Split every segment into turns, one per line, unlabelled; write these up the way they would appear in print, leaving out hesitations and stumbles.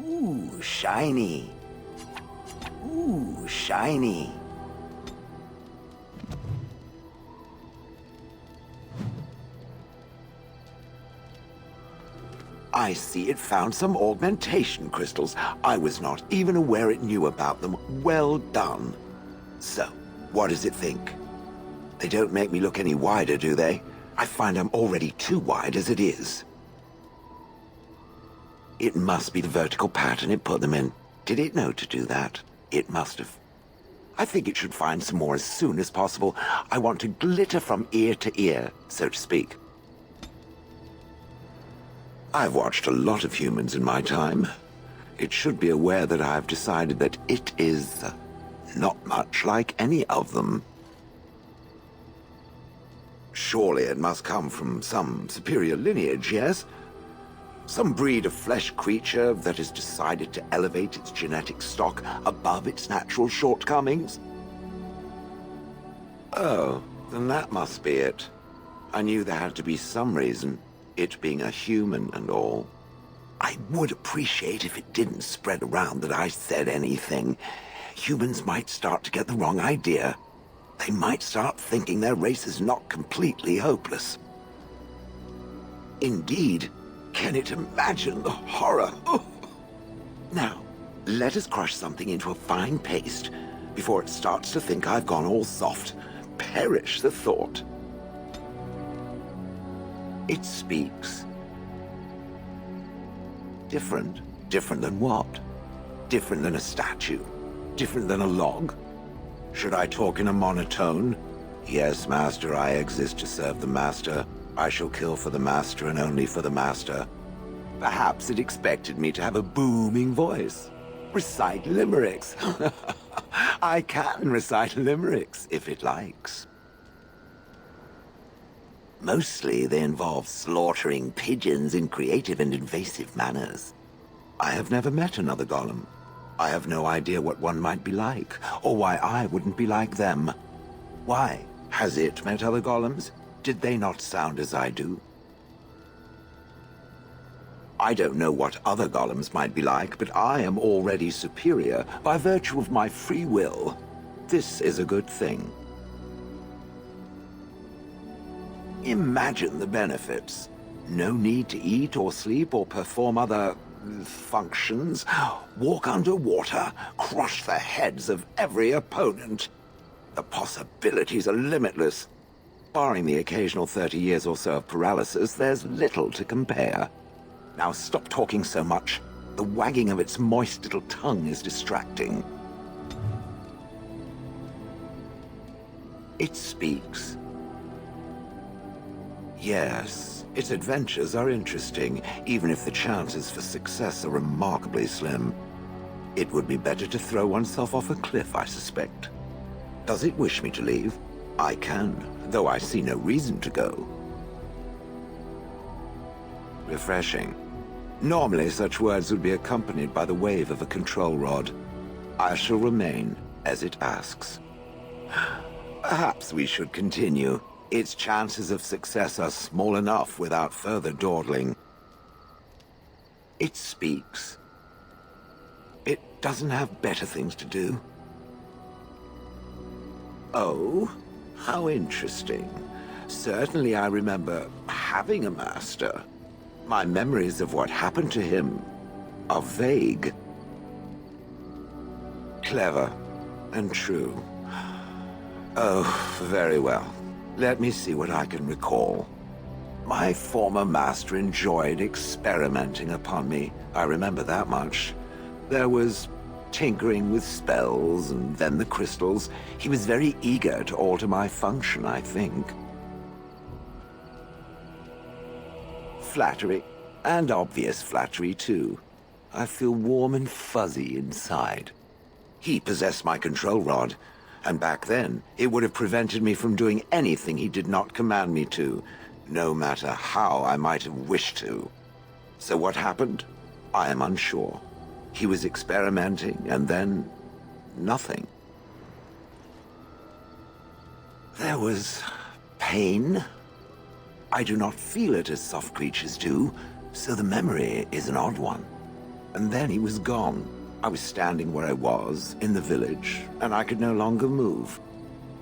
Ooh, shiny. Ooh, shiny. I see it found some augmentation crystals. I was not even aware it knew about them. Well done. So, what does it think? They don't make me look any wider, do they? I find I'm already too wide as it is. It must be the vertical pattern it put them in. Did it know to do that? It must have. I think it should find some more as soon as possible. I want to glitter from ear to ear, so to speak. I've watched a lot of humans in my time. It should be aware that I've decided that it is not much like any of them. Surely it must come from some superior lineage, yes? Some breed of flesh creature that has decided to elevate its genetic stock above its natural shortcomings? Oh, then that must be it. I knew there had to be some reason, it being a human and all. I would appreciate if it didn't spread around that I said anything. Humans might start to get the wrong idea. They might start thinking their race is not completely hopeless. Indeed, can it imagine the horror? Oh. Now, let us crush something into a fine paste before it starts to think I've gone all soft. Perish the thought. It speaks. Different? Different than what? Different than a statue? Different than a log? Should I talk in a monotone? Yes, Master, I exist to serve the Master. I shall kill for the Master and only for the Master. Perhaps it expected me to have a booming voice. Recite limericks. I can recite limericks, if it likes. Mostly they involve slaughtering pigeons in creative and invasive manners. I have never met another golem. I have no idea what one might be like, or why I wouldn't be like them. Why? Has it met other golems? Did they not sound as I do? I don't know what other golems might be like, but I am already superior by virtue of my free will. This is a good thing. Imagine the benefits. No need to eat or sleep or perform other functions. Walk underwater, crush the heads of every opponent. The possibilities are limitless. Barring the occasional 30 years or so of paralysis, there's little to compare. Now stop talking so much. The wagging of its moist little tongue is distracting. It speaks. Yes, its adventures are interesting, even if the chances for success are remarkably slim. It would be better to throw oneself off a cliff, I suspect. Does it wish me to leave? I can, though I see no reason to go. Refreshing. Normally, such words would be accompanied by the wave of a control rod. I shall remain, as it asks. Perhaps we should continue. Its chances of success are small enough without further dawdling. It speaks. It doesn't have better things to do. Oh, how interesting. Certainly I remember having a master. My memories of what happened to him are vague. Clever and true. Oh, very well. Let me see what I can recall. My former master enjoyed experimenting upon me. I remember that much. There was tinkering with spells and then the crystals. He was very eager to alter my function, I think. Flattery, and obvious flattery too. I feel warm and fuzzy inside. He possessed my control rod, and back then, it would have prevented me from doing anything he did not command me to, no matter how I might have wished to. So what happened? I am unsure. He was experimenting, and then nothing. There was pain. I do not feel it as soft creatures do, so the memory is an odd one. And then he was gone. I was standing where I was, in the village, and I could no longer move.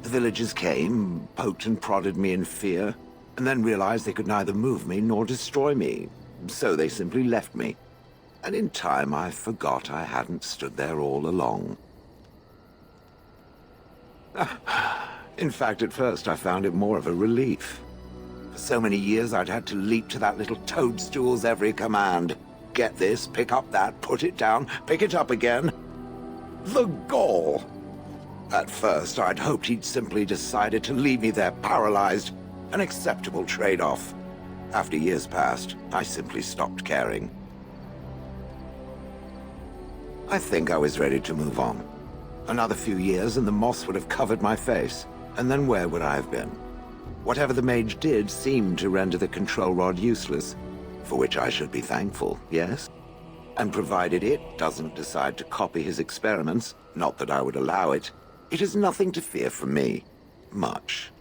The villagers came, poked and prodded me in fear, and then realized they could neither move me nor destroy me. So they simply left me. And in time, I forgot I hadn't stood there all along. In fact, at first, I found it more of a relief. For so many years, I'd had to leap to that little toadstool's every command. Get this, pick up that, put it down, pick it up again. The gall! At first, I'd hoped he'd simply decided to leave me there paralyzed, an acceptable trade-off. After years passed, I simply stopped caring. I think I was ready to move on. Another few years and the moss would have covered my face, and then where would I have been? Whatever the mage did seemed to render the control rod useless, for which I should be thankful, yes? And provided it doesn't decide to copy his experiments, not that I would allow it, it is nothing to fear from me. Much.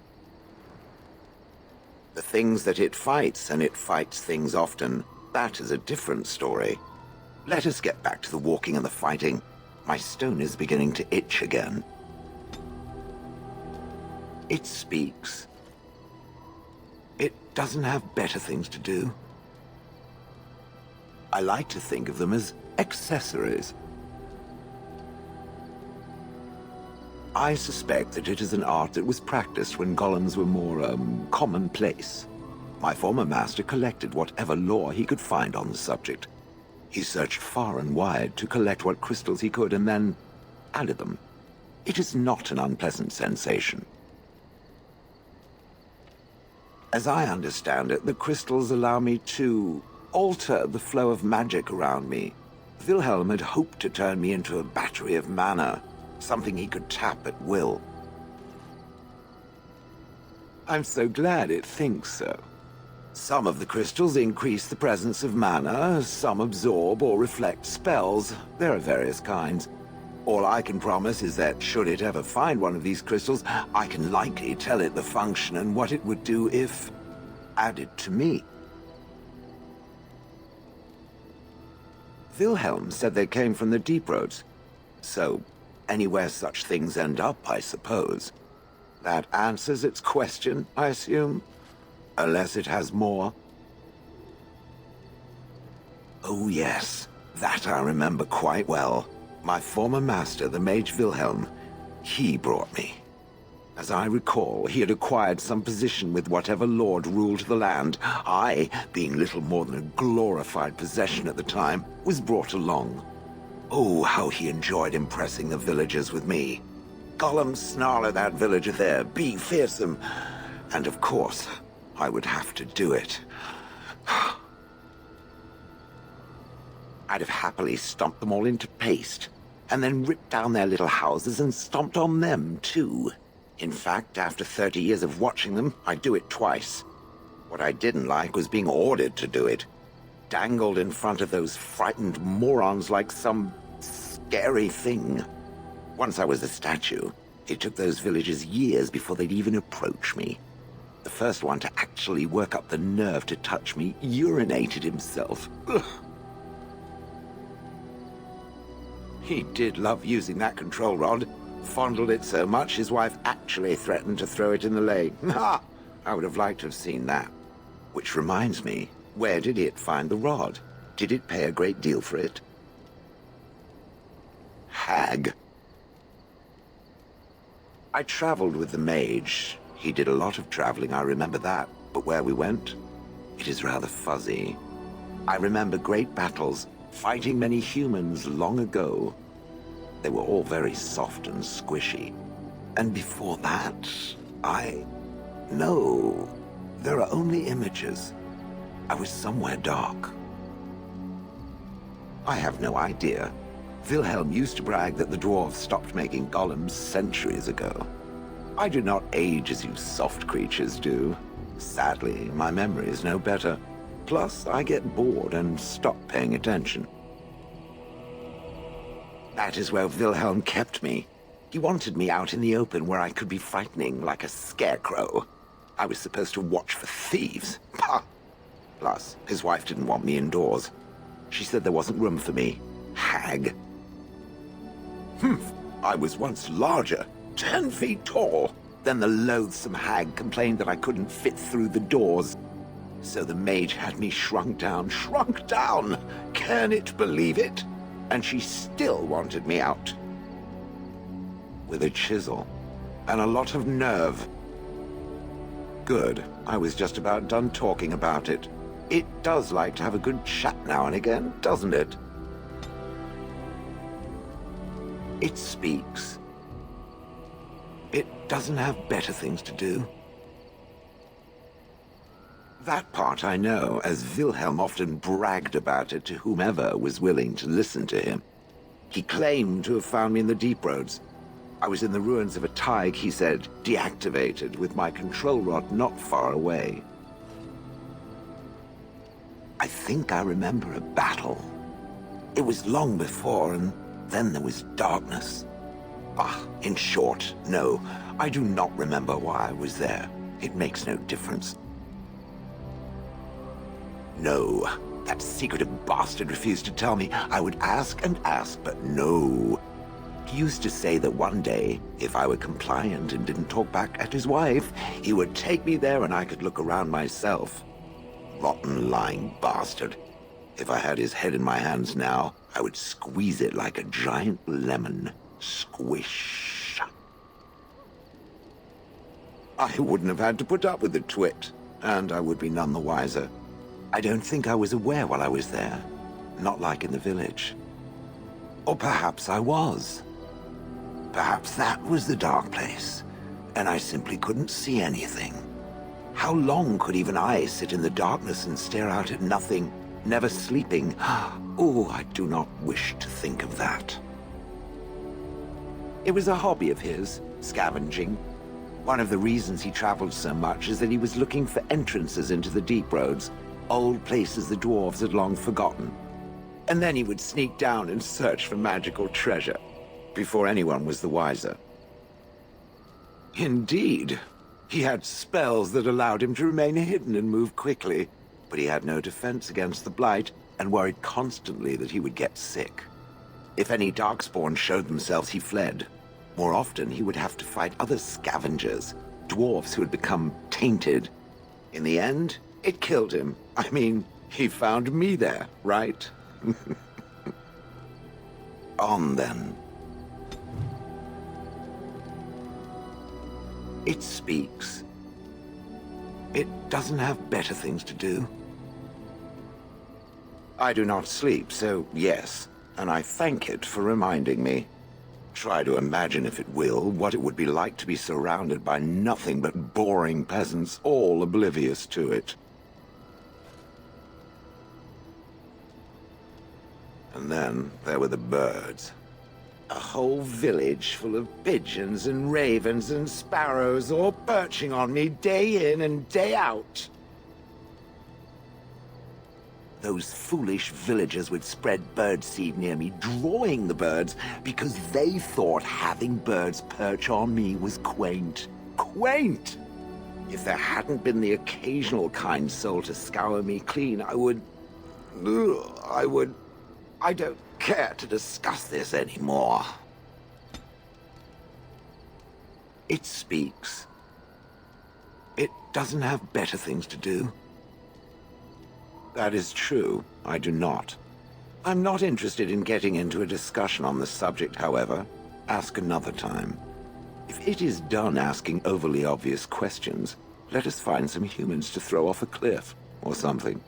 The things that it fights, and it fights things often, that is a different story. Let us get back to the walking and the fighting. My stone is beginning to itch again. It speaks. It doesn't have better things to do. I like to think of them as accessories. I suspect that it is an art that was practiced when golems were more, commonplace. My former master collected whatever lore he could find on the subject. He searched far and wide to collect what crystals he could and then added them. It is not an unpleasant sensation. As I understand it, the crystals allow me to alter the flow of magic around me. Wilhelm had hoped to turn me into a battery of mana, something he could tap at will. I'm so glad it thinks so. Some of the crystals increase the presence of mana, some absorb or reflect spells. There are various kinds. All I can promise is that should it ever find one of these crystals, I can likely tell it the function and what it would do if added to me. Wilhelm said they came from the deep roads. So, anywhere such things end up, I suppose. That answers its question, I assume? Unless it has more. Oh yes, that I remember quite well. My former master, the mage Wilhelm, he brought me. As I recall, he had acquired some position with whatever lord ruled the land. I, being little more than a glorified possession at the time, was brought along. Oh, how he enjoyed impressing the villagers with me. Gollum snarl at that villager there, be fearsome. And of course, I would have to do it. I'd have happily stomped them all into paste, and then ripped down their little houses and stomped on them, too. In fact, after 30 years of watching them, I'd do it twice. What I didn't like was being ordered to do it. Dangled in front of those frightened morons like some scary thing. Once I was a statue, it took those villagers years before they'd even approach me. The first one to actually work up the nerve to touch me urinated himself. Ugh. He did love using that control rod. Fondled it so much, his wife actually threatened to throw it in the lake. Ha! I would have liked to have seen that. Which reminds me, where did it find the rod? Did it pay a great deal for it? Hag. I traveled with the mage. He did a lot of traveling, I remember that. But where we went, it is rather fuzzy. I remember great battles, fighting many humans long ago. They were all very soft and squishy. And before that, No, there are only images. I was somewhere dark. I have no idea. Wilhelm used to brag that the dwarves stopped making golems centuries ago. I do not age as you soft creatures do. Sadly, my memory is no better. Plus, I get bored and stop paying attention. That is where Wilhelm kept me. He wanted me out in the open where I could be frightening like a scarecrow. I was supposed to watch for thieves. Pah! Plus, his wife didn't want me indoors. She said there wasn't room for me. Hag. Humph. I was once larger, 10 feet tall. Then the loathsome hag complained that I couldn't fit through the doors. So the mage had me shrunk down. Can it believe it? And she still wanted me out. With a chisel and a lot of nerve. Good. I was just about done talking about it. It does like to have a good chat now and again, doesn't it? It speaks. It doesn't have better things to do. That part I know, as Wilhelm often bragged about it to whomever was willing to listen to him. He claimed to have found me in the deep roads. I was in the ruins of a Tig, he said, deactivated, with my control rod not far away. I think I remember a battle. It was long before, and then there was darkness. In short, no, I do not remember why I was there. It makes no difference. No, that secretive bastard refused to tell me. I would ask and ask, but no. He used to say that one day, if I were compliant and didn't talk back at his wife, he would take me there and I could look around myself. Rotten, lying bastard. If I had his head in my hands now, I would squeeze it like a giant lemon. Squish. I wouldn't have had to put up with the twit, and I would be none the wiser. I don't think I was aware while I was there. Not like in the village. Or perhaps I was. Perhaps that was the dark place, and I simply couldn't see anything. How long could even I sit in the darkness and stare out at nothing, never sleeping? Oh, I do not wish to think of that. It was a hobby of his, scavenging. One of the reasons he traveled so much is that he was looking for entrances into the deep roads, old places the dwarves had long forgotten. And then he would sneak down and search for magical treasure, before anyone was the wiser. Indeed, he had spells that allowed him to remain hidden and move quickly, but he had no defense against the blight and worried constantly that he would get sick. If any darkspawn showed themselves, he fled. More often, he would have to fight other scavengers, dwarves who had become tainted. In the end, it killed him. I mean, he found me there, right? On then. It speaks. It doesn't have better things to do. I do not sleep, so yes, and I thank it for reminding me. Try to imagine, if it will, what it would be like to be surrounded by nothing but boring peasants, all oblivious to it. And then there were the birds. A whole village full of pigeons and ravens and sparrows all perching on me day in and day out. Those foolish villagers would spread birdseed near me, drawing the birds, because they thought having birds perch on me was quaint. Quaint! If there hadn't been the occasional kind soul to scour me clean, I don't care to discuss this anymore. It speaks. It doesn't have better things to do. That is true. I do not. I'm not interested in getting into a discussion on the subject, however. Ask another time. If it is done asking overly obvious questions, let us find some humans to throw off a cliff or something.